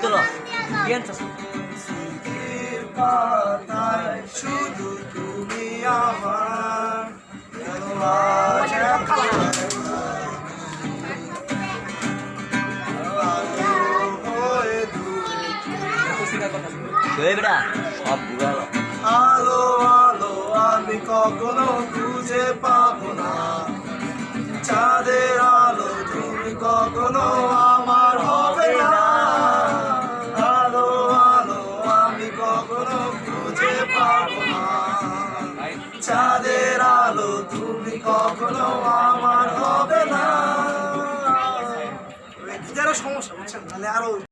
তোলো কি আনছস পাতায় শুধু তুমি আমার বেটা সব বুড়ালো আলো আলো আমি কখনো খুঁজে পাবো না চাঁদের আলো তুমি কখনো আমার হবে না আলো আলো আমি কখনো খুঁজে পাবো না চাঁদের আলো তুমি কখনো আমার হবে না গিটারের সমস্যা বুঝছেন তাহলে আরো